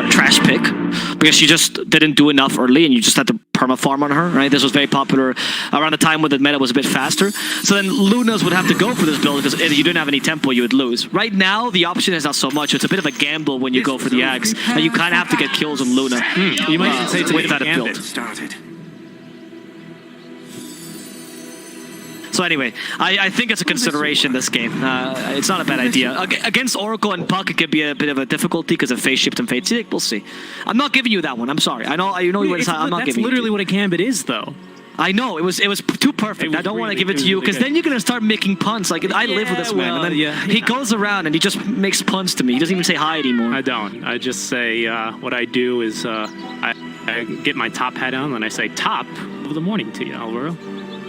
trash pick because she just didn't do enough early, and you just had to perma farm on her, right? This was very popular around the time when the meta was a bit faster. So then Lunas would have to go for this build because if you didn't have any tempo, you would lose. Right now, the option is not so much. It's a bit of a gamble when you go for the Axe, and you kind of have to get kills on Luna. You might even say it's with that Gambit build. Started. So anyway, I think it's a consideration this game. It's not a bad idea. Against Oracle and Puck, it could be a bit of a difficulty because of phase shift and fate seek. We'll see. I'm not giving you that one. I'm sorry. I know you know what I'm not giving you. That's literally what a Gambit is, though. I know, it was too perfect. I don't want to give it to you because then you're going to start making puns. Like, I live with this man. And then he goes around and he just makes puns to me. He doesn't even say hi anymore. I don't. I just say what I do is I get my top hat on and I say top of the morning to you, Alvaro.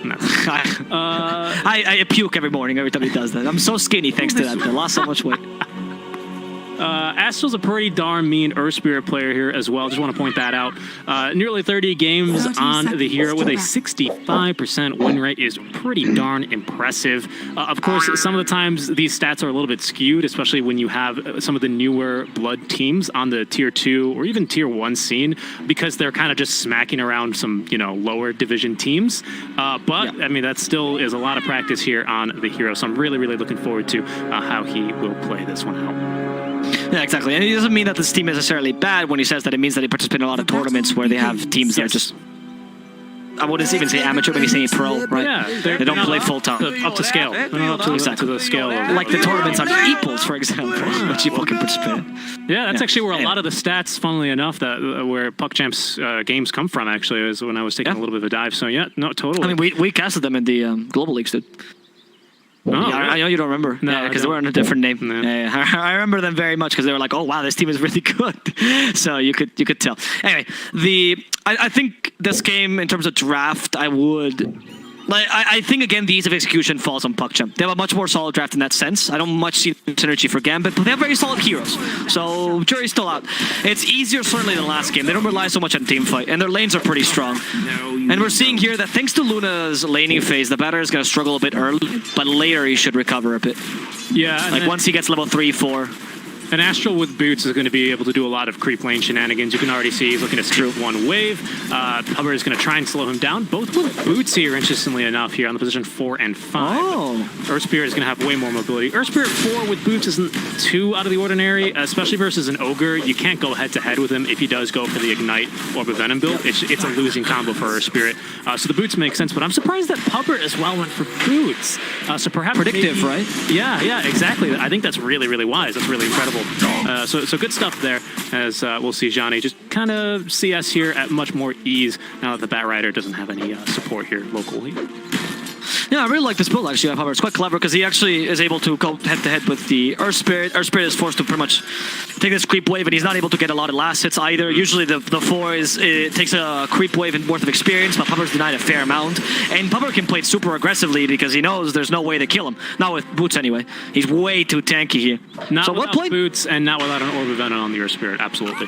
I puke every morning every time he does that. I'm so skinny thanks to that. I lost so much weight. Astral's a pretty darn mean Earth Spirit player here as well. Just want to point that out. Nearly 30 games on the hero with a 65% win rate is pretty darn impressive. Of course, some of the times these stats are a little bit skewed, especially when you have some of the newer blood teams on the tier 2 or even tier 1 scene, because they're kind of just smacking around some, lower division teams. But I mean, that still is a lot of practice here on the hero. So I'm really, really looking forward to how he will play this one out. Yeah, exactly. And it doesn't mean that this team is necessarily bad when he says that. It means that he participates in a lot of tournaments where they have teams that are just, I wouldn't even say amateur, maybe say pro, right? Yeah, they don't play full time. Up to scale. They're not up to the scale. Like the tournaments on Esports, for example, which you fucking participate in. Yeah, that's actually where a lot of the stats, funnily enough, that where Puckchamp's games come from, actually, is when I was taking a little bit of a dive. So yeah, no, totally. I mean, we casted them in the Global Leagues, dude. Oh, yeah, really? I know you don't remember. No, because they were on a different name. No. I remember them very much because they were like, "Oh wow, this team is really good." So you could tell. Anyway, I think this game in terms of draft, I think again the ease of execution falls on Puckchamp. They have a much more solid draft in that sense. I don't much see synergy for Gambit, but they have very solid heroes. So jury's still out. It's easier certainly than last game. They don't rely so much on team fight, and their lanes are pretty strong. And we're seeing here that thanks to Luna's laning phase, the batter is going to struggle a bit early, but later he should recover a bit. Yeah, like once he gets level 3, 4. An Astral with boots is going to be able to do a lot of creep lane shenanigans. You can already see he's looking to skip one wave. Hubbard is going to try and slow him down. Both with boots here, interestingly enough, here on the position 4 and 5. Oh. Earth Spirit is going to have way more mobility. Earth Spirit 4 with boots isn't too out of the ordinary, especially versus an Ogre. You can't go head-to-head with him if he does go for the Ignite or the Venom build. It's a losing combo for Earth Spirit. So the boots make sense, but I'm surprised that Hubbard as well went for boots. So perhaps predictive, right? Yeah, exactly. I think that's really, really wise. That's really incredible. So good stuff there, as we'll see Johnny just kind of CS here at much more ease now that the Bat Rider doesn't have any support here locally. Yeah, I really like this build actually. It's quite clever because he actually is able to go head-to-head with the Earth Spirit. Earth Spirit is forced to pretty much take this creep wave, and he's not able to get a lot of last hits either. Usually the 4 takes a creep wave and worth of experience, but Pupper's denied a fair amount. And Pupper can play it super aggressively because he knows there's no way to kill him. Not with boots anyway. He's way too tanky here. Not without boots and not without an Orb of Venom on the Earth Spirit, absolutely.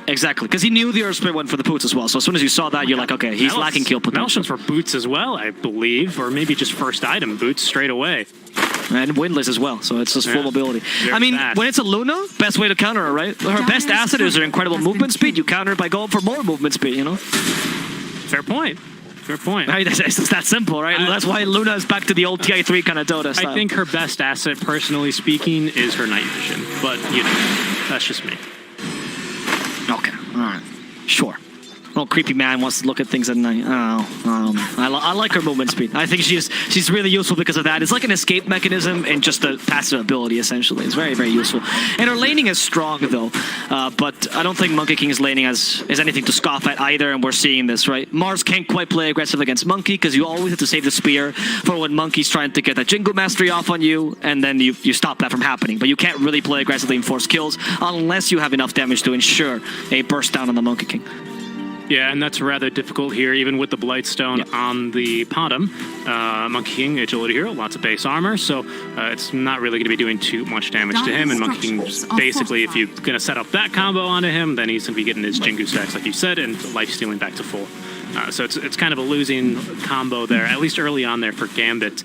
Exactly, because he knew the Earth Spirit went for the boots as well. So as soon as you saw that, you're like, okay, he's lacking kill potential. Melshon's for boots as well, I believe, or maybe just first item boots straight away. And windless as well, so it's just full mobility. I mean, when it's a Luna, best way to counter her, right? Her best asset is her incredible movement speed. You counter it by going for more movement speed, Fair point. Fair point. Right, it's that simple, right? That's why Luna is back to the old TI3 kind of Dota style. I think her best asset, personally speaking, is her night vision. But, that's just me. Okay, all right. Sure. Little creepy man wants to look at things at night. I like her movement speed. I think she's really useful because of that. It's like an escape mechanism and just a passive ability, essentially. It's very, very useful. And her laning is strong, though. But I don't think Monkey King's laning is anything to scoff at either, and we're seeing this, right? Mars can't quite play aggressive against Monkey because you always have to save the spear for when Monkey's trying to get that Jingu Mastery off on you, and then you stop that from happening. But you can't really play aggressively and force kills unless you have enough damage to ensure a burst down on the Monkey King. Yeah, and that's rather difficult here, even with the Blightstone on the Potom. Monkey King, agility hero, lots of base armor, so it's not really going to be doing too much damage to him. And Monkey King, basically, if you're going to set up that combo onto him, then he's going to be getting his Jingu stacks, like you said, and life stealing back to full. So it's kind of a losing combo there, at least early on there for Gambit.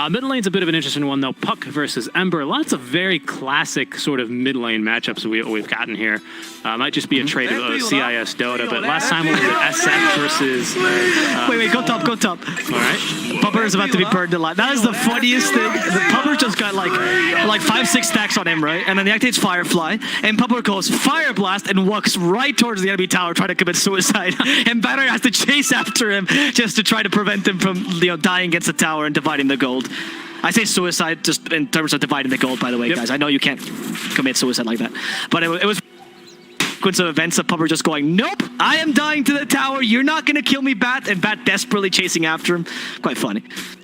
Mid lane's a bit of an interesting one, though. Puck versus Ember. Lots of very classic sort of mid lane matchups we've gotten here. Might just be a trade of CIS Dota, but last time we were at SF versus... wait, go top. All right. Pupper is about to be burned alive. That is the funniest thing. The Pupper just got like 5-6 stacks on him, right? And then he activates Firefly, and Pupper goes Fire Blast and walks right towards the enemy tower trying to commit suicide. And Banner has to chase after him just to try to prevent him from dying against the tower and dividing the gold. I say suicide just in terms of dividing the gold, by the way, guys. I know you can't commit suicide like that. But it was sequence of events of Pupper just going, nope, I am dying to the tower. You're not going to kill me, Bat. And Bat desperately chasing after him. Quite funny.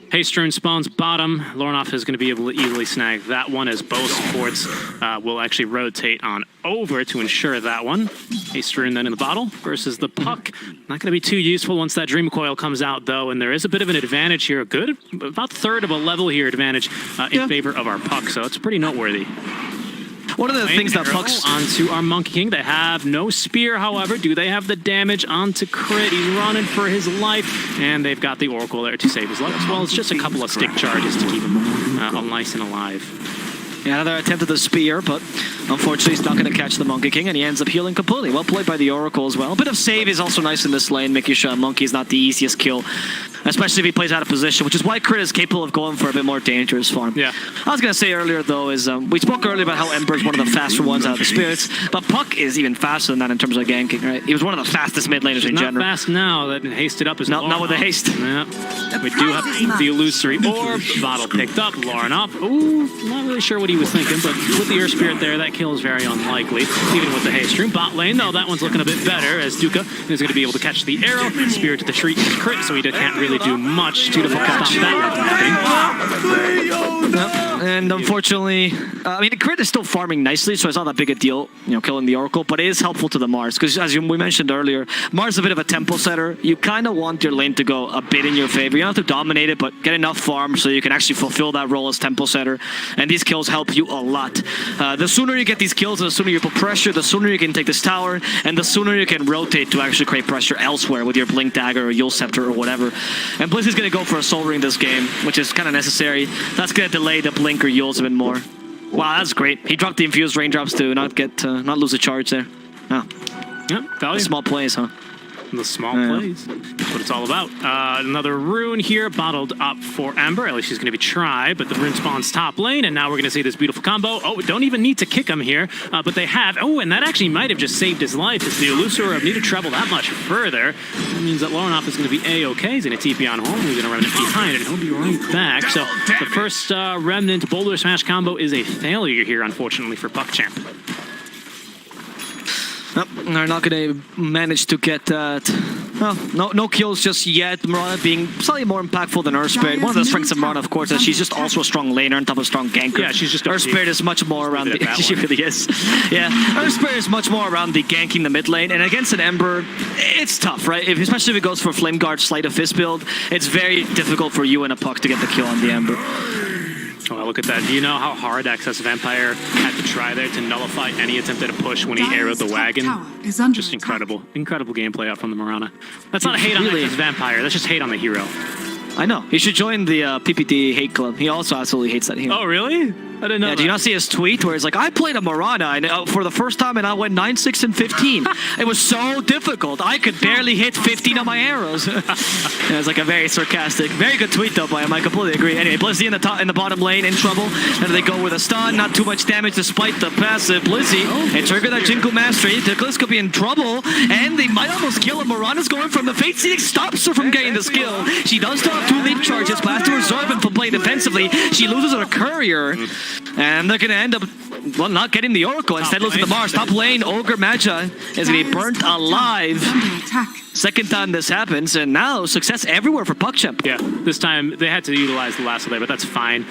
Haystron spawns bottom. Lornoff is going to be able to easily snag that one as both supports will actually rotate on over to ensure that one. Haystron then in the bottle versus the Puck. Not going to be too useful once that Dream Coil comes out, though, and there is a bit of an advantage here. A good, about third of a level here advantage in favor of our Puck, so it's pretty noteworthy. One of the things that Puck's onto our Monkey King. They have no spear, however. Do they have the damage onto Crit? He's running for his life, and they've got the Oracle there to save his life, as well as just a couple of stick charges to keep him nice and alive. Yeah, another attempt at the spear, but unfortunately he's not going to catch the Monkey King, and he ends up healing completely. Well played by the Oracle as well. A bit of save is also nice in this lane, making sure Monkey is not the easiest kill, especially if he plays out of position, which is why Crit is capable of going for a bit more dangerous farm. Yeah. I was going to say earlier, though, is we spoke earlier about how Ember is one of the faster ones out of the Spirits, but Puck is even faster than that in terms of ganking, right? He was one of the fastest mid laners in general. Not fast now, that hasted up is not with the haste. Yeah. We do have the illusory orb. Bottle picked up. Lornoff. Ooh, not really sure what he was thinking, but with the Earth Spirit there, that kill is very unlikely, even with the haste stream. Bot lane, though, that one's looking a bit better, as Duka is going to be able to catch the arrow. Spirit to the Shriek is Crit, so he can't really do much to stop that one from happening. Yep. And unfortunately, I mean, the Crit is still farming nicely, so it's not that big a deal, you know, killing the Oracle, but it is helpful to the Mars, because as we mentioned earlier, Mars is a bit of a tempo setter. You kind of want your lane to go a bit in your favor. You don't have to dominate it, but get enough farm so you can actually fulfill that role as tempo setter, and these kills help you a lot. The sooner you get these kills, the sooner you put pressure, the sooner you can take this tower, and the sooner you can rotate to actually create pressure elsewhere with your Blink Dagger or Yule Scepter or whatever. And Blizz is going to go for a Soul Ring this game, which is kind of necessary. That's going to delay the Blink or Yules a bit more. Wow, that's great. He dropped the Infused Raindrops to not lose a charge there. Oh. Yep, value. Small plays, huh? The small plays. That's what it's all about. Another rune here, bottled up for Ember. At least she's going to be tried, but the rune spawns top lane, and now we're going to see this beautiful combo. Oh, don't even need to kick him here, but they have. Oh, and that actually might have just saved his life, as the Elusive Orb need to travel that much further. That means that Lornoff is going to be A-okay. He's going to TP on home. He's going to Remnant behind, and he'll be right back. So the first Remnant Boulder Smash combo is a failure here, unfortunately, for Puckchamp. Nope, they're not going to manage to get that. Well, no kills just yet. Mirana being slightly more impactful than Earth Spirit. One of the strengths of Mirana, of course, is she's just also a strong laner on top of a strong ganker. Yeah, she's just Earth Spirit is much more around the... She really is. Yeah, Earth Spirit is much more around the ganking the mid lane, and against an Ember, it's tough, right? Especially if it goes for Flame Guard, Sleight of Fist build, it's very difficult for you and a Puck to get the kill on the Ember. Oh, look at that. Do you know how hard Access Vampire had to try there to nullify any attempt at a push when he arrowed the wagon? Just incredible. Incredible gameplay out from the Mirana. That's not a hate on Access Vampire. That's just hate on the hero. I know. He should join the PPT hate club. He also absolutely hates that hero. Oh, really? I didn't know that. Do you not see his tweet where he's like, I played a Mirana for the first time and I went 9, 6, and 15. It was so difficult. I could barely hit 15 of my arrows. Yeah, it's like a very sarcastic, very good tweet though by him. I completely agree. Anyway, Blizzy in the bottom lane in trouble. And they go with a stun. Not too much damage despite the passive. Blizzy and trigger that Jinku Mastery. Teclis could be in trouble. And they might almost kill him. Mirana's going from the Fate Seeking, stops her from getting the skill. She does still have 2 lead charges, but has to reserve him from playing defensively. She loses her Courier. And they're going to end up, well, not getting the Oracle. Instead, losing the Mars. Top lane, Ogre Magi is going to be burnt alive. Second time this happens, and now success everywhere for Puckchamp. Yeah, this time they had to utilize the lasso there, but that's fine.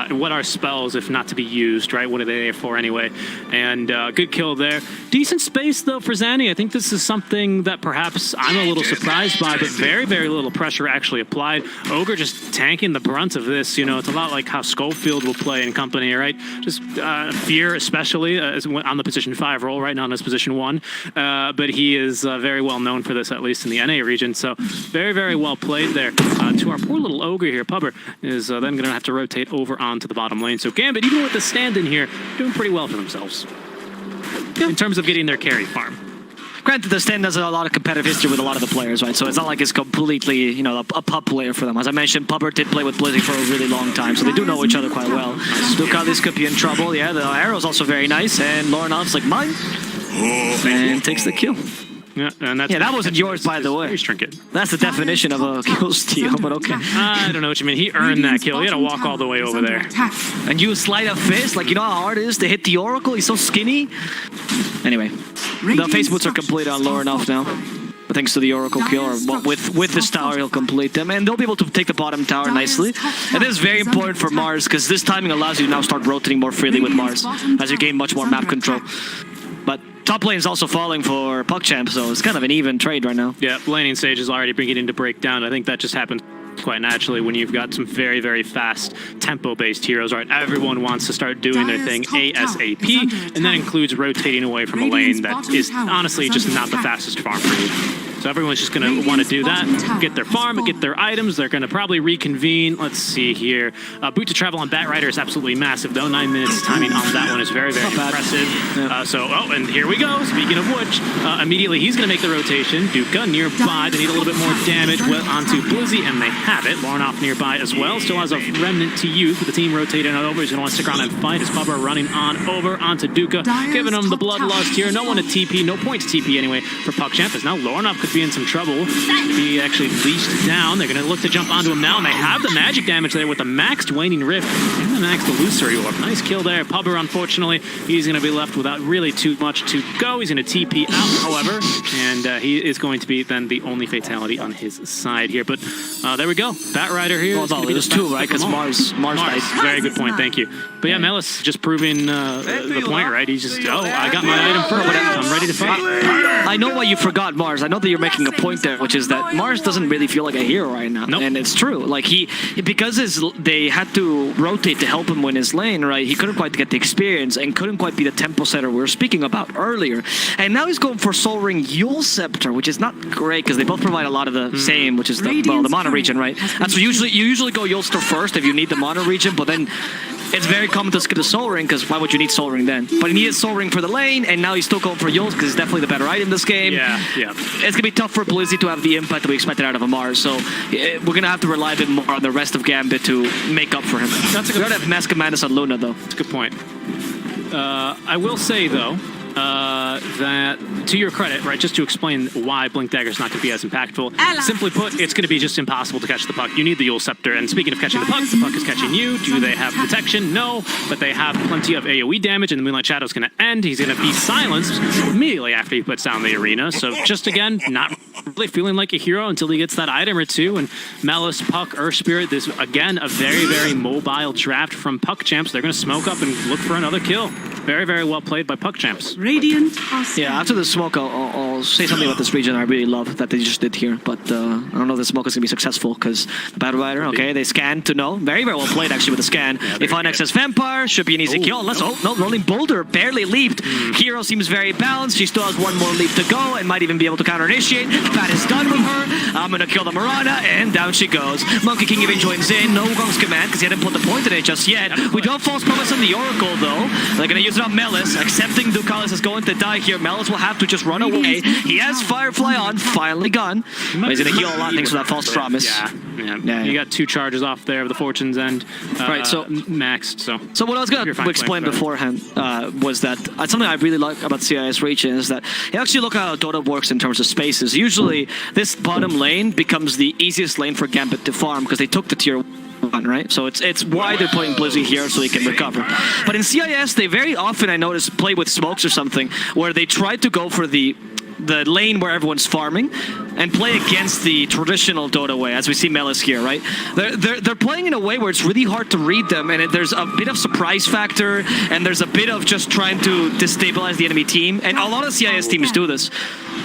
What are spells if not to be used, right? What are they there for anyway? And good kill there. Decent space, though, for Zanny. I think this is something that perhaps I'm a little surprised by, but very, very little pressure actually applied. Ogre just tanking the brunt of this. You know, it's a lot like how Schofield will play in company, right? Just Fear, especially, on the position 5 role, right? Not on his position 1. But he is very well known known for this, at least in the NA region. So very, very well played there. To our poor little ogre here, Pubber is then going to have to rotate over onto the bottom lane. So Gambit, even with the stand in here, doing pretty well for themselves in terms of getting their carry farm. Granted, the stand has a lot of competitive history with a lot of the players, right? So it's not like it's completely, you know, a pub player for them. As I mentioned, Pubber did play with Blizzy for a really long time, so they do know each other quite well. Dukalis could be in trouble. Yeah, the arrow's also very nice, and Lorenov's like, mine, and takes the kill. Yeah, and that's that wasn't yours, by the way. Very trinket. That's the definition of a kill steal, but okay. I don't know what you mean. He earned that kill. He had to walk all the way over there. And you slide a fist, like, you know how hard it is to hit the Oracle? He's so skinny. Anyway, the face boots are completed on Lorenov now. But thanks to the Oracle kill, or with this tower, he'll complete them. And they'll be able to take the bottom tower nicely. And this is very important for Mars, because this timing allows you to now start rotating more freely with Mars, as you gain much more map control. But top lane is also falling for Puckchamp, so it's kind of an even trade right now. Yeah, laning stage is already beginning to break down. I think that just happens quite naturally when you've got some very, very fast tempo-based heroes, right? Everyone wants to start doing their thing ASAP, and that includes rotating away from a lane that is honestly just not the fastest farm for you. So everyone's just going to want to do that, get their farm, get their items. They're going to probably reconvene. Let's see here. Boot to travel on Bat Rider is absolutely massive, though. 9 minutes timing on that one is very, very impressive. Yeah. And here we go. Speaking of which, immediately he's going to make the rotation. Duka nearby. They need a little bit more damage onto Blizzy, and they have it. Lorenov nearby as well. Still has a remnant to use, but the team rotating on over. He's going to want to stick around and fight. His Pubber running on over onto Duka, giving him the bloodlust here. No one to TP. No point to TP anyway for Puckchamp, as now Lorenov could be in some trouble. He actually leashed down. They're going to look to jump onto him now, and they have the magic damage there with the maxed Waning Rift and the maxed Illusory Orb. Nice kill there. Pubber, unfortunately, he's going to be left without really too much to go. He's going to TP out, however, and he is going to be then the only fatality on his side here. But there we go. Bat Rider here. Well, no, there's two, right? Because Mars died. Very good point. Thank you. But yeah, Melis just proving the point, right? He's just, I got my item first. I'm ready to fight. I know why you forgot Mars. I know that you're making a point there, which is that Mars doesn't really feel like a hero right now. Nope. And it's true. Like, because they had to rotate to help him win his lane, right? He couldn't quite get the experience and couldn't quite be the tempo setter we were speaking about earlier. And now he's going for Soul Ring Yule Scepter, which is not great because they both provide a lot of the same, which is the mono region, right? That's what you usually go Yulster first if you need the mono region, but then it's very common to skip the Soul Ring, because why would you need Soul Ring then? But he needed Soul Ring for the lane, and now he's still going for Yules, because it's definitely the better item this game. Yeah. It's going to be tough for Blizzy to have the impact that we expected out of a Mars, so we're going to have to rely a bit more on the rest of Gambit to make up for him. That's a good point. Have Mask of Madness on Luna, though. That's a good point. I will say, though, that to your credit, right, just to explain why Blink Dagger is not going to be as impactful. Simply put, it's going to be just impossible to catch the puck. You need the Yule Scepter, and speaking of catching the puck is catching you. Do they have protection? No, but they have plenty of AoE damage, and the Moonlight Shadow is going to end. He's going to be silenced immediately after he puts down the arena. So just again, not really feeling like a hero until he gets that item or two. And Melis, Puck, Earth Spirit, this again a very, very mobile draft from Puckchamps. They're going to smoke up and look for another kill. Very, very well played by Puckchamps. Radiant. Yeah, after the smoke, I'll say something about this region I really love that they just did here, but I don't know if the smoke is going to be successful, because the Battle Rider, okay, they scan to know. Very, very well played, actually, with the scan. They find Excess Vampire, should be an easy kill. Unless, no, Rolling Boulder barely leaped. Hero seems very balanced. She still has one more leap to go and might even be able to counter-initiate. Bat is done with her. I'm going to kill the Marana, and down she goes. Monkey King even joins in. No Gong's command, because he hadn't put the point in it just yet. We don't false promise on the Oracle, though. They're going to use it on Melis, accepting Dukalis is going to die here. Melis will have to just run away. He has Firefly on, finally gone. But he's going to heal a lot thanks to that false promise. Yeah. You got 2 charges off there of the Fortune's End. Right, so maxed. So what I was going to explain beforehand was that something I really like about CIS region is that you actually look at how Dota works in terms of spaces. Usually, this bottom lane becomes the easiest lane for Gambit to farm because they took the tier 1, right? So it's why they're putting Blizzy here so he can recover. But in CIS, they very often, I notice, play with smokes or something where they try to go for the lane where everyone's farming and play against the traditional Dota way, as we see Melis here, right? They're playing in a way where it's really hard to read them, and there's a bit of surprise factor, and there's a bit of just trying to destabilize the enemy team, and a lot of CIS teams do this.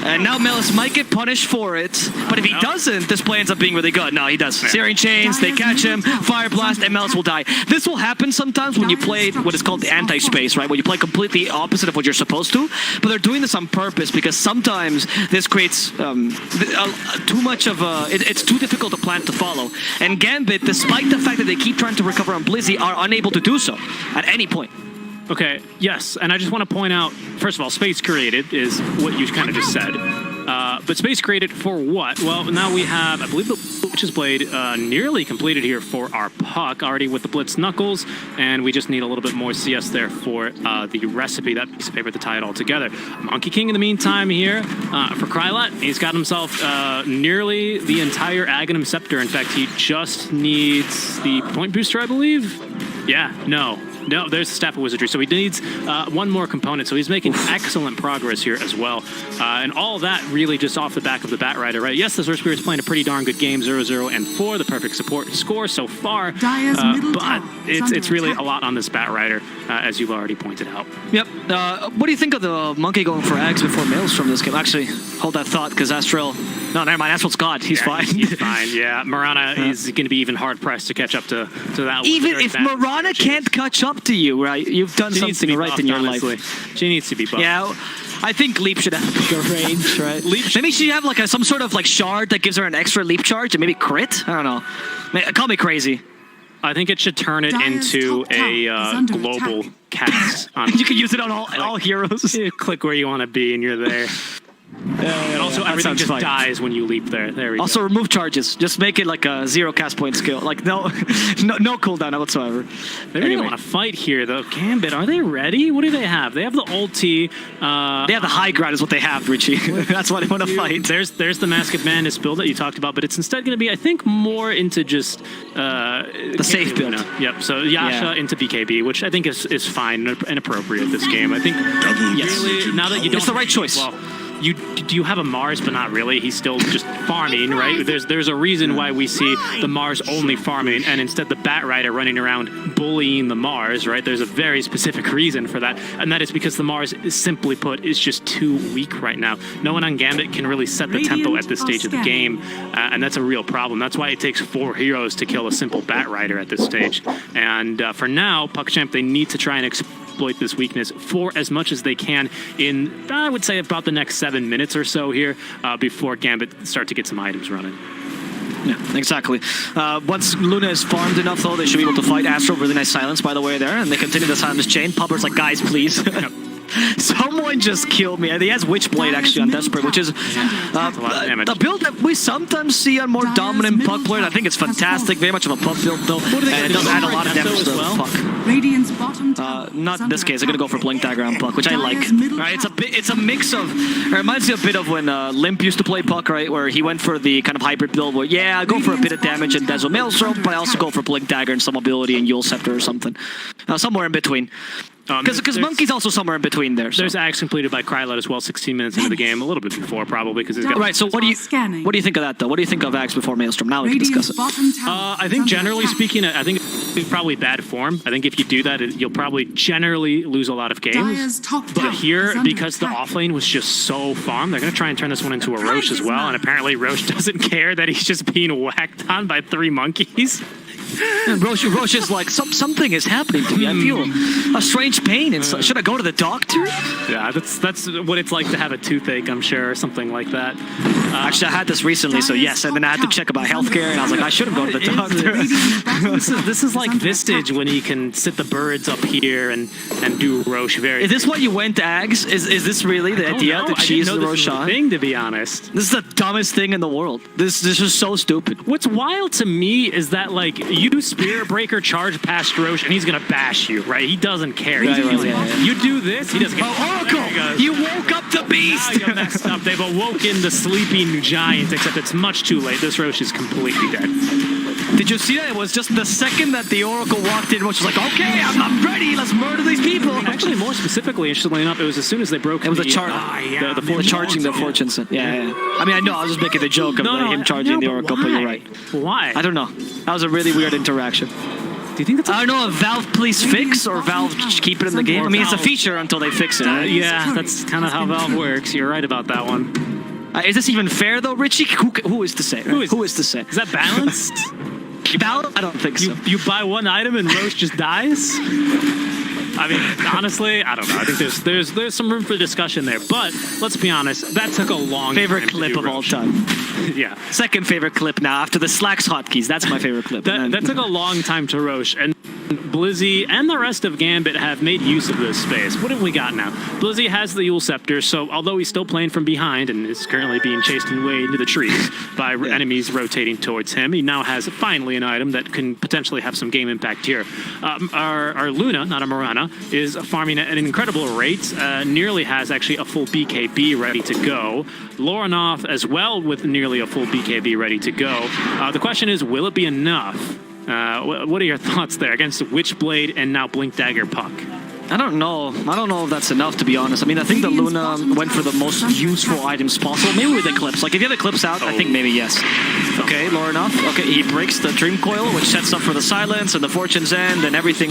And now Melis might get punished for it, but if he doesn't, this play ends up being really good. No, he does. Searing Chains, they catch him, Fire Blast, and Melis will die. This will happen sometimes when you play what is called the anti-space, right? When you play completely opposite of what you're supposed to, but they're doing this on purpose because sometimes this creates too much of a... It's too difficult a plan to follow. And Gambit, despite the fact that they keep trying to recover on Blizzy, are unable to do so at any point. Okay, yes, and I just want to point out, first of all, space created is what you kind of just said. But space created for what? Well, now we have, I believe, the Witch's Blade nearly completed here for our Puck, already with the Blitz Knuckles, and we just need a little bit more CS there for the recipe, that piece of paper to tie it all together. Monkey King, in the meantime, here for Krylat, he's got himself nearly the entire Aghanim Scepter. In fact, he just needs the Point Booster, I believe? Yeah, no, there's the Staff of Wizardry. So he needs one more component. So he's making excellent progress here as well. And all that really just off the back of the Batrider, right? Yes, the Earth Spirit's playing a pretty darn good game, 0-0 and 4, the perfect support score so far. But it's really a lot on this Batrider, as you've already pointed out. Yep. What do you think of the Monkey going for Eggs before Maelstrom this game? Actually, hold that thought, because Astral... No, never mind. Astral's God. He's fine. He's fine, yeah. Marana is going to be even hard-pressed to catch up to that. Even if Marana can't catch up to you, right? You've done something right in your life. She needs to be buffed. Yeah, I think Leap should have bigger range, right? Maybe she have like some sort of like shard that gives her an extra leap charge and maybe crit? I don't know. Call me crazy. I think it should turn it into a global cast. You can use it on all heroes. You click where you want to be and you're there. And also everything just dies when you leap there. There we go. Also remove charges. Just make it like a 0 cast point skill. Like no cooldown whatsoever. They really want to fight here though. Gambit, are they ready? What do they have? They have the ulti. They have the high ground is what they have, Richie. That's why they want to fight. There's the Masked Madness build that you talked about, but it's instead going to be, I think, more into just the safe build. Yep. So Yasha into BKB, which I think is fine and appropriate this game. I think really, now that you don't, it's the right choice. Well, you have a Mars, but not really. He's still just farming, right? There's a reason why we see the Mars only farming, and instead the Batrider running around bullying the Mars, right? There's a very specific reason for that, and that is because the Mars, simply put, is just too weak right now. No one on Gambit can really set the tempo at this stage of the game, and that's a real problem. That's why it takes 4 heroes to kill a simple Batrider at this stage. And for now, Puckchamp, they need to try and exploit this weakness for as much as they can in, I would say, about the next 7 minutes or so here before Gambit start to get some items running. Yeah, exactly. Once Luna is farmed enough, though, they should be able to fight Astro. Really nice silence, by the way, there. And they continue the silence chain. Pupper's like, guys, please. Someone just killed me. And he has Witchblade, actually, on Desperate, which is the build that we sometimes see on more dominant Puck players. I think it's fantastic. Very much of a Puck build, though. And it does add a lot of damage to the Puck. Not in this case. They're going to go for Blink Dagger on Puck, which I like. Right, it's a mix of... It reminds me a bit of when Limp used to play Puck, right? Where he went for the kind of hybrid build where, yeah, I go for a bit of damage and Dazzle Maelstrom, but I also go for Blink Dagger and some ability and Yule Scepter or something. Somewhere in between. Because Monkey's also somewhere in between there. So. There's Axe completed by Krylat as well, 16 minutes into the game, a little bit before probably because he's got... Right, so what do you think of that though? What do you think of Axe before Maelstrom? Now we can discuss it. I think generally speaking, I think it's probably bad form. I think if you do that, you'll probably generally lose a lot of games. But here, because the offlane was just so farm, they're going to try and turn this one into a Roche as well. And apparently Roche doesn't care that he's just being whacked on by 3 monkeys. And Roche is like, something is happening to me. I feel a strange pain. And should I go to the doctor? Yeah, that's what it's like to have a toothache, I'm sure, or something like that. Actually, I had this recently, so yes. And then I had to check about healthcare, and I was like, I should have gone to the doctor. This is like Vistage when he can sit the birds up here and do Roche very... Is this why you went to Ags? Is this really the idea to cheese the Roche on? Thing, to be honest. This is the dumbest thing in the world. This is so stupid. What's wild to me is that, like, you Spirit Breaker charge past Roche and he's gonna bash you, right? He doesn't care. You do this, he doesn't care. Oh, Oracle! You woke up the beast! Now you messed up. They've awoken the sleeping giant, except it's much too late. This Roche is completely dead. Did you see that? It was just the second that the Oracle walked in, Roche was like, okay, I'm ready, let's murder these people. Actually, more specifically, interestingly enough, it was as soon as they broke it was the charging the fortunes. Yeah. I mean, I know, I was just making the joke of him charging the Oracle, but you're right. Why? I don't know. That was a really weird interaction. Do you think that's I don't know if Valve please fix or Valve just keep it in the game. I mean, it's a feature until they fix it. yeah, that's kind of how Valve works. You're right about that one. Is this even fair though, Richie? Who is to say? Right? Who is to say? Is that balanced? I don't think so. You buy one item and Roche just dies? I mean, honestly, I don't know. I think there's some room for discussion there. But let's be honest, that took a long favorite time clip to do of all Roche. time. Yeah. Second favorite clip now after the Slacks hotkeys. That's my favorite clip. That took a long time to Roche. And Blizzy and the rest of Gambit have made use of this space. What have we got now? Blizzy has the Yule Scepter, so although he's still playing from behind and is currently being chased away into the trees by enemies rotating towards him, he now has finally an item that can potentially have some game impact here. Our Luna, not a Mirana, is farming at an incredible rate, nearly has actually a full BKB ready to go. Loranoff as well with nearly a full BKB ready to go. The question is, will it be enough? What are your thoughts there against Witchblade and now Blink Dagger Puck? I don't know. I don't know if that's enough, to be honest. I mean, I think the Luna went for the most useful items possible. Maybe with Eclipse. Like, if you have Eclipse out, I think maybe yes. Okay, Loranoff. Okay, he breaks the Dream Coil, which sets up for the Silence and the Fortune's End and everything.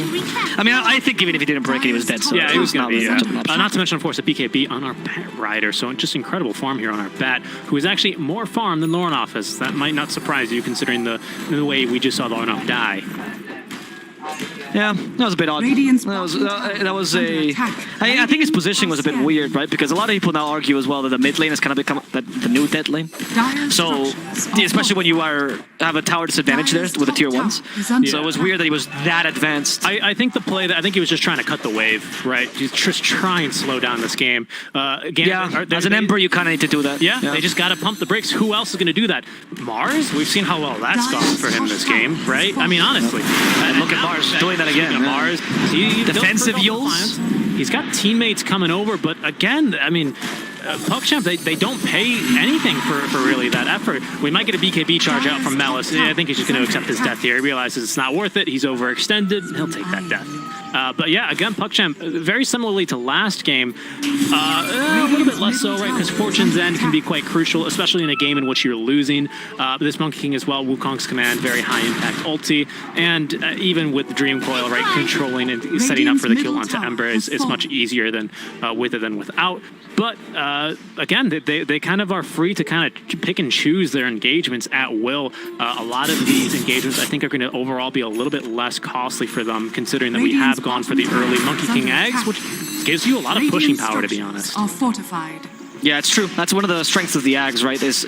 I mean, I think even if he didn't break it, he was dead. So yeah, he was not really much of an option. not to mention, of course, a BKB on our Bat Rider. So just incredible farm here on our Bat, who is actually more farm than Loranoff is. That might not surprise you, considering the way we just saw Loranoff die. Yeah, that was a bit odd. That was a. I think his positioning was a bit weird, right? Because a lot of people now argue as well that the mid lane has kind of become the new dead lane. So, especially when you have a tower disadvantage there with the tier 1s. So it was weird that he was that advanced. I think the play I think he was just trying to cut the wave, right? Just try and slow down this game. Again, as an Emperor, you kind of need to do that. Yeah, they just got to pump the brakes. Who else is going to do that? Mars? We've seen how well that's gone for him this game, right? I mean, honestly. And look at Mars doing that again. Mars, defensive Yules. He's got teammates coming over, but again, I mean, Puckchamp, they don't pay anything for really that effort. We might get a BKB charge out from Melis. I think he's just going to accept his death here. He realizes it's not worth it. He's overextended. He'll take that death. But yeah, again, Puckchamp, very similarly to last game, a little bit less so, right? Because Fortune's End can be quite crucial, especially in a game in which you're losing. But this Monkey King as well, Wukong's command, very high impact ulti, and even with Dream Coil, right, controlling and setting up for the kill onto Ember is much easier than with it than without. But again, they kind of are free to kind of pick and choose their engagements at will. A lot of these engagements, I think, are going to overall be a little bit less costly for them, considering that we have gone for the early Monkey King eggs, which gives you a lot of pushing power, to be honest. Are fortified. Yeah, it's true. That's one of the strengths of the Ags, right? It's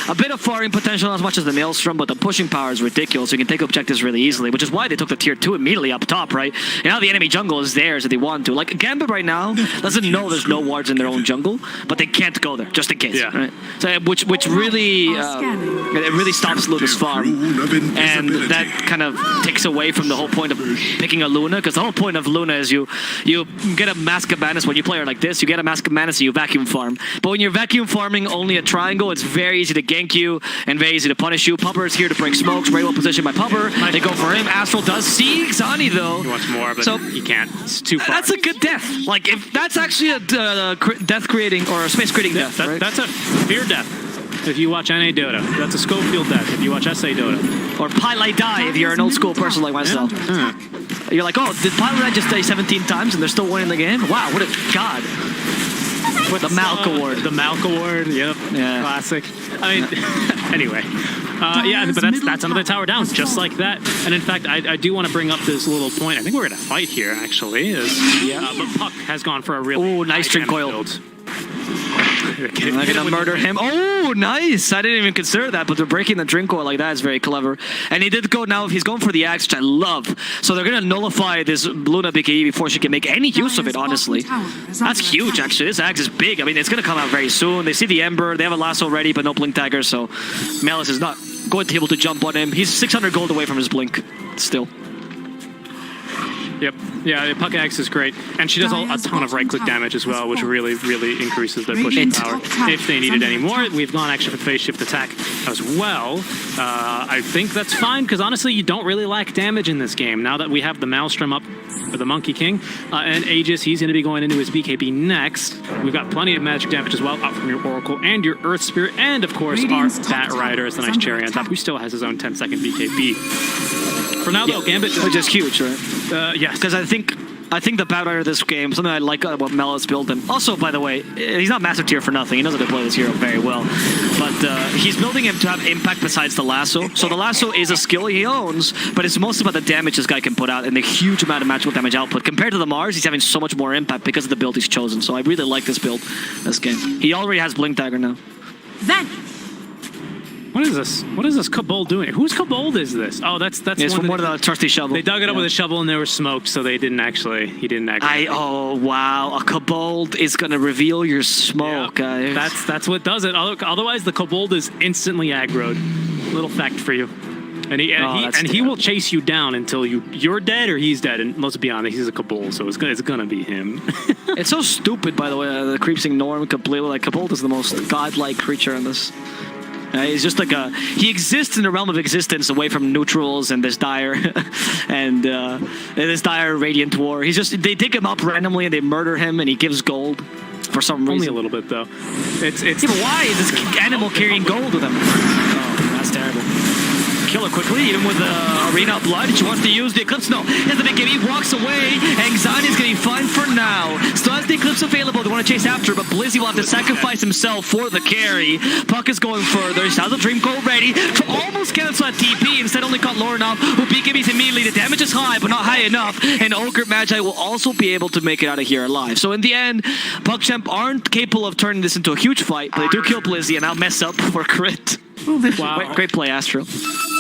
a bit of farming potential, not as much as the Maelstrom, but the pushing power is ridiculous. You can take objectives really easily, which is why they took the tier 2 immediately up top, right? And now the enemy jungle is theirs if they want to. Like, Gambit right now doesn't know there's no wards in their own jungle, but they can't go there, just in case. Yeah. Right? So, which really, it really stops Luna's farm. And that kind of takes away from the whole point of picking a Luna, because the whole point of Luna is you get a Mask of Madness when you play her like this, you get a Mask of Madness and you vacuum farm. But when you're vacuum farming only a triangle, it's very easy to gank you and very easy to punish you. Pupper is here to break smokes, very well positioned by Pupper. They go for him. Astral does see Xani though. He wants more, but so, he can't. It's too far. That's a good death. Like, if that's actually a death creating or a space creating death, right? That's a fear death. If you watch NA Dota, that's a Schofield death. If you watch SA Dota, or Pilot die if you're an old school person like myself. You're like, oh, did Pilot just die 17 times and they're still winning the game? Wow, what a god. With the Malk Award. The Malk Award, yep. Yeah. Classic. I mean, anyway. Yeah, but that's another tower down, just like that. And in fact, I do want to bring up this little point. I think we're going to fight here, actually. But Puck has gone for a real nice Dream Coil. Build. I'm gonna murder him. Oh, nice! I didn't even consider that, but they're breaking the Dream Coil like that is very clever. And he did go now. He's going for the axe, which I love. So they're gonna nullify this Luna BKE before she can make any use of it. Honestly, that's huge. Actually, this axe is big. I mean, it's gonna come out very soon. They see the Ember. They have a lasso ready, but no blink dagger. So Melis is not going to be able to jump on him. He's 600 gold away from his blink. Still. Yep. Yeah, Puck Axe is great. And she does a ton of right-click damage as well, which really, really increases their pushing power. If they needed any more, we've gone actually for phase shift attack as well. I think that's fine, because honestly, you don't really lack damage in this game. Now that we have the Maelstrom up for the Monkey King, and Aegis, he's going to be going into his BKB next. We've got plenty of magic damage as well, up from your Oracle and your Earth Spirit, and of course, our Bat Rider is the nice cherry on top, who still has his own 10-second BKB. For now, though, Gambit... Which is huge, right? Yes. Because I think the Batrider of this game, something I like about Melo's build, and also, by the way, he's not Master Tier for nothing. He knows how to play this hero very well. But he's building him to have impact besides the lasso. So the lasso is a skill he owns, but it's mostly about the damage this guy can put out and the huge amount of magical damage output. Compared to the Mars, he's having so much more impact because of the build he's chosen. So I really like this build, this game. He already has Blink Dagger now. What is this? What is this Kobold doing? Whose Kobold is this? Oh, that's it's from one of the trusty shovel. They dug it up with a shovel and there was smoke, so they didn't actually. He didn't actually. Oh wow! A Kobold is gonna reveal your smoke, guys. That's what does it. Otherwise, the Kobold is instantly aggroed. Little fact for you. And he will chase you down until you're dead or he's dead. And let's be honest, he's a Kobold, so it's gonna be him. It's so stupid, by the way. The creepsing norm completely. Like Kobold is the most godlike creature in this. He's just like he exists in the realm of existence away from neutrals and this dire and this dire radiant war. They dig him up randomly and they murder him and he gives gold for some reason. Only a little bit though. It's yeah, but why is this animal carrying gold with him? Oh, that's terrible. Kill her quickly, even with Arena of Blood. She wants to use the Eclipse. No, he has the big game. He walks away. Anxiety's going to be fine for now. Still has the Eclipse available. They want to chase after, but Blizzy will have to sacrifice himself for the carry. Puck is going further. He has the Dream Coil ready to almost cancel that TP. Instead, only caught low enough. Who BKBs immediately. The damage is high, but not high enough. And Ogre Magi will also be able to make it out of here alive. So in the end, Puckchamp aren't capable of turning this into a huge fight, but they do kill Blizzy and now mess up for crit. Wow. Great play, Astro.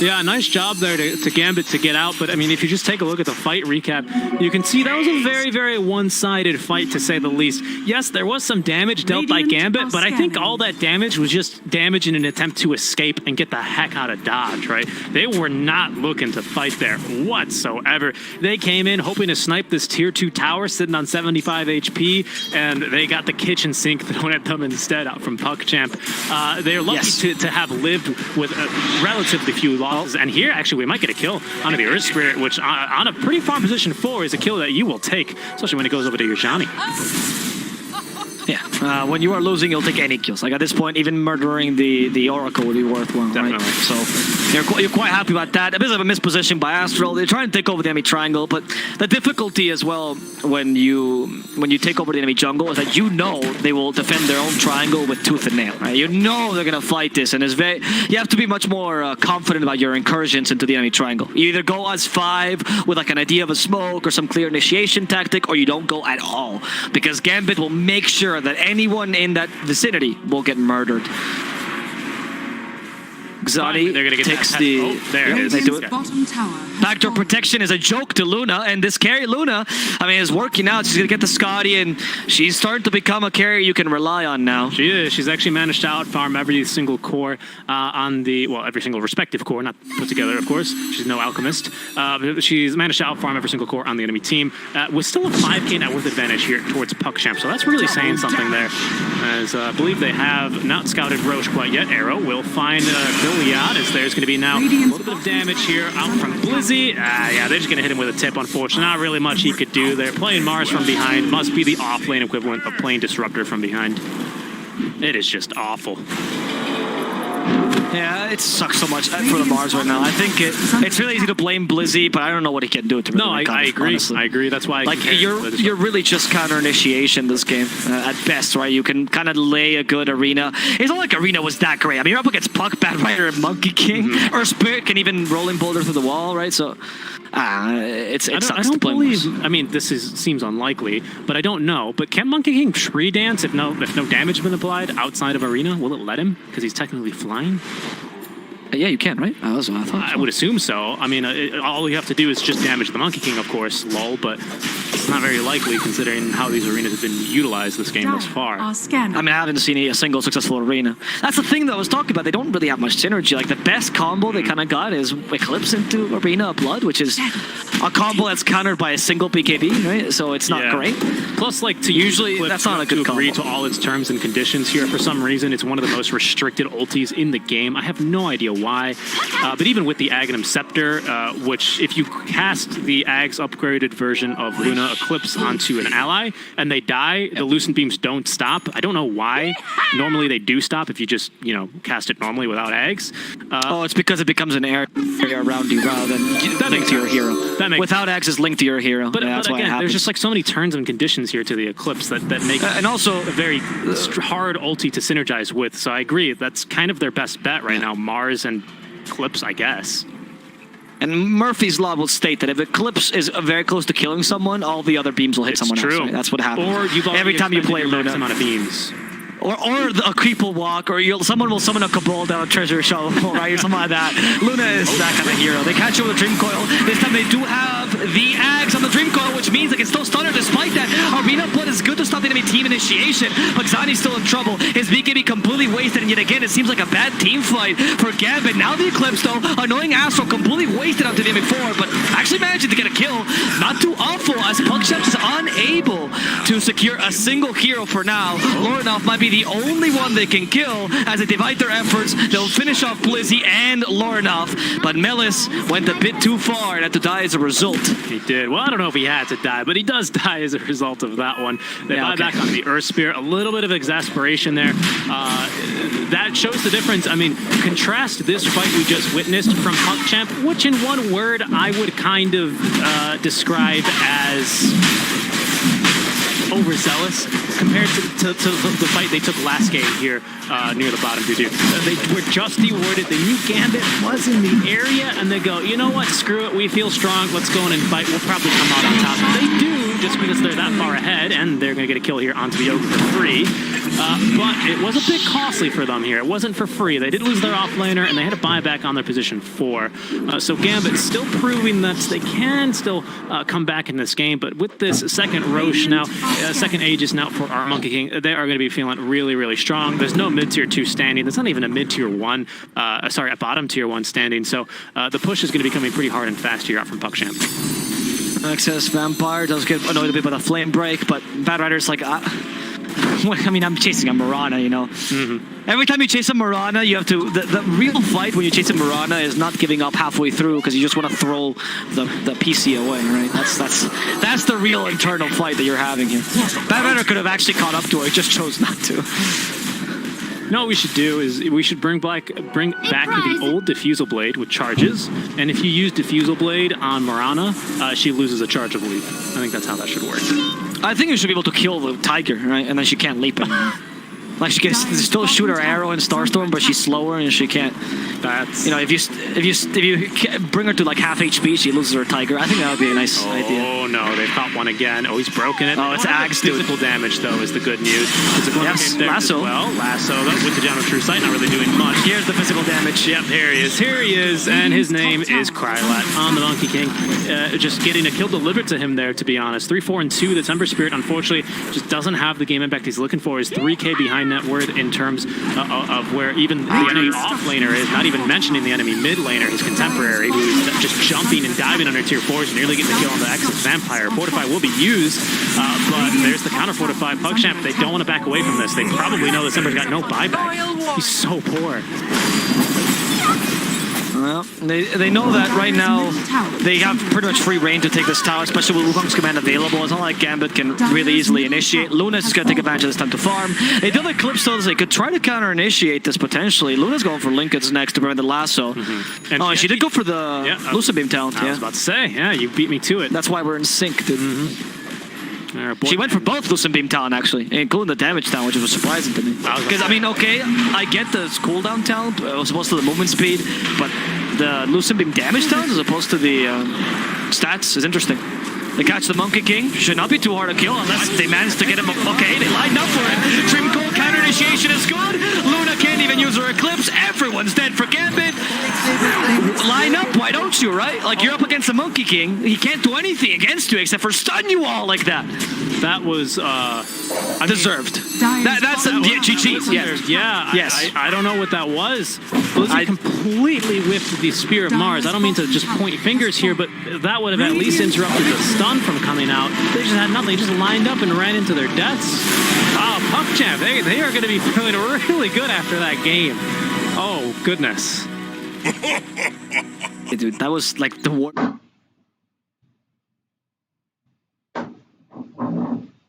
Yeah, nice job there to Gambit to get out. But, I mean, if you just take a look at the fight recap, you can see that was a very, very one-sided fight, to say the least. Yes, there was some damage dealt by Gambit, but I think all that damage was just damage in an attempt to escape and get the heck out of Dodge, right? They were not looking to fight there whatsoever. They came in hoping to snipe this Tier 2 tower sitting on 75 HP, and they got the kitchen sink thrown at them instead out from Puckchamp. They're lucky to have lived with relatively few losses. And here, actually, we might get a kill onto the Earth Spirit, which on a pretty farm position 4 is a kill that you will take, especially when it goes over to your Johnny. Yeah, when you are losing, you'll take any kills. Like at this point, even murdering the Oracle would be worthwhile, right? So you're quite happy about that. A bit of a misposition by Astral. They're trying to take over the enemy triangle, but the difficulty as well when you take over the enemy jungle is that you know they will defend their own triangle with tooth and nail, right? You know they're gonna fight this, and you have to be much more confident about your incursions into the enemy triangle. You either go as 5 with like an idea of a smoke or some clear initiation tactic, or you don't go at all, because Gambit will make sure that anyone in that vicinity will get murdered. Xani takes the... Oh, there it is. They do it. Backdoor protection is a joke to Luna, and this carry, Luna, I mean, is working out. She's going to get the Scotty, and she's starting to become a carry you can rely on now. She is. She's actually managed to outfarm every single core on the... Well, every single respective core, not put together, of course. She's no alchemist. But she's managed to outfarm every single core on the enemy team, with still a 5k net worth advantage here towards Puckchamp. So that's really saying something there. As I believe they have not scouted Roche quite yet. Arrow will find... as there's going to be now a little bit of damage here out from Blizzy. Yeah, they're just going to hit him with a tip, unfortunately. Not really much he could do there. Playing Mars from behind must be the off-lane equivalent of playing Disruptor from behind. It is just awful. Yeah, it sucks so much for the Mars right now. I think it's really easy to blame Blizzy, but I don't know what he can do to really I agree. Honestly. I agree. That's why you're really just counter initiation this game at best, right? You can kind of lay a good Arena. It's not like Arena was that great. I mean, you're up against Puck, Batrider, and Monkey King, or Spirit can even rolling boulder through the wall, right? So it sucks to blame Mars. I mean, this seems unlikely, but I don't know. But can Monkey King tree dance if no damage has been applied outside of Arena? Will it let him? Because he's technically flying. Yeah, you can, right? That's what I thought. I would assume so. I mean, all you have to do is just damage the Monkey King, of course, lol, but it's not very likely considering how these arenas have been utilized this game thus far. I mean, I haven't seen a single successful arena. That's the thing that I was talking about. They don't really have much synergy. Like, the best combo they kind of got is Eclipse into Arena of Blood, which is a combo that's countered by a single BKB, right? So it's not great. Plus, like, usually that's not a good combo. Agree to all its terms and conditions here. For some reason, it's one of the most restricted ultis in the game. I have no idea why. But even with the Aghanim Scepter, which if you cast the Ag's upgraded version of Luna Eclipse onto an ally and they die, the Lucent Beams don't stop. I don't know why. Normally they do stop if you just, you know, cast it normally without eggs. Oh, it's because it becomes an area around you rather than linked to your hero. Without eggs, it's linked to your hero. But, that's but why again, it happens. there's just like so many turns and conditions here to the Eclipse that make and also a very hard ulti to synergize with. So I agree, that's kind of their best bet right now, Mars and Eclipse, I guess. And Murphy's Law will state that if Eclipse is very close to killing someone, all the other beams will hit someone else. Right? That's what happens. Or you've every time you play Luna. Amount of beams. Or a creep will walk, or someone will summon a Cabal down a treasure shovel, right, or something like that. Luna is that kind of hero. They catch you with a Dream Coil. This time they do have the Axe on the Dream Coil, which means they can still stun her despite that. Arena Blood is good to stop the enemy team initiation, but Xani's still in trouble. His BKB completely wasted, and yet again, it seems like a bad team fight for Gambit. Now the Eclipse, though, annoying Astro completely wasted onto the enemy forward, but actually managing to get a kill. Not too awful, as Puckchamp is unable to secure a single hero for now. Lorinoff might be the only one they can kill. As they divide their efforts, they'll finish off Blizzy and Lorinoff, but Melis went a bit too far and had to die as a result. He did. Well, I don't know if he had to die, but he does die as a result of that one. They buy back on the Earth Spear. A little bit of exasperation there. That shows the difference. I mean, contrast this fight we just witnessed from Puckchamp, which in one word I would kind of describe as overzealous compared to the fight they took last game here near the bottom. They were just dewarded. They knew Gambit was in the area, and they go, you know what, screw it, we feel strong, let's go in and fight, we'll probably come out on top. They do, just because they're that far ahead, and they're going to get a kill here onto the Ogre for free. But it was a bit costly for them here. It wasn't for free. They did lose their offlaner, and they had to buy back on their position 4. So Gambit still proving that they can still come back in this game, but with this second Roche now, second Aegis now for our Monkey King, they are going to be feeling really, really strong. There's no mid-tier 2 standing. There's not even a mid-tier 1, sorry, a bottom tier 1 standing. So the push is going to be coming pretty hard and fast here out from Puckchamp. Excess Vampire does get annoyed a bit by the flame break, but Bad Rider's like, I mean, I'm chasing a Mirana, you know. Every time you chase a Mirana, you have to. The real fight when you chase a Mirana is not giving up halfway through because you just want to throw the PC away, right? That's the real internal fight that you're having here. Bad Rider could have actually caught up to her, he just chose not to. No, what we should do is we should bring back the old Diffusal Blade with charges, and if you use Diffusal Blade on Mirana, she loses a charge of leap. I think that's how that should work. I think you should be able to kill the Tiger, right? And then she can't leap anymore. Like she can still shoot her arrow in Starstorm, but she's slower and she can't. That's, you know, if you bring her to like half HP, she loses her Tiger. I think that would be a nice idea. Oh no, they've caught one again. Oh, he's broken it. Oh, it's Axe. Physical damage though is the good news. Physical yes, Lasso. Well, Lasso though, with the Down of True Sight, not really doing much. Here's the physical damage. Yep, here he is. Here he is, and his name is Krylat on the Monkey King. Just getting a kill delivered to him there, to be honest. 3, 4, and 2. The Temper Spirit, unfortunately, just doesn't have the game impact he's looking for. Is 3K behind net worth in terms of where even the enemy off laner is. Not even mentioning the enemy mid laner, his contemporary, who's just jumping and diving under tier 4s, nearly getting the kill on the Excess Vampire. Fortify will be used, but there's the counter Fortify. Puckchamp, they don't want to back away from this. They probably know this Ember's got no buyback. He's so poor. Well, they know that right now they have pretty much free reign to take this tower, especially with Wukong's command available. It's not like Gambit can really easily initiate. Luna's is going to take advantage of this time to farm. They do the Eclipse though, they could try to counter-initiate this potentially. Luna's going for Lincoln's next to prevent the lasso. And she did go for the Lucid Beam talent. I was about to say, yeah, you beat me to it. That's why we're in sync, dude. She went for both Lucid Beam talent, actually, including the damage talent, which was surprising to me. Because, I mean, okay, I get the cooldown talent as opposed to the movement speed, but the Lucid Beam damage talent as opposed to the stats is interesting. They catch the Monkey King. Should not be too hard to kill unless they manage to get him. Okay, they lined up for it. Trim Cold counter initiation is good. Luna can't even use her Eclipse. Everyone's dead for Gambit. Line up, why don't you, right? Like, you're up against the Monkey King. He can't do anything against you except for stun you all like that. That was deserved. That's a GG. Yeah. Yes. I don't know what that was. Blizzy completely whiffed the Spear of Mars. I don't mean to just point fingers here, but that would have at least interrupted the stun from coming out. They just had nothing. They just lined up and ran into their deaths. Oh, Puckchamp, they are going to be feeling really good after that game. Oh, goodness. Dude, that was like the war.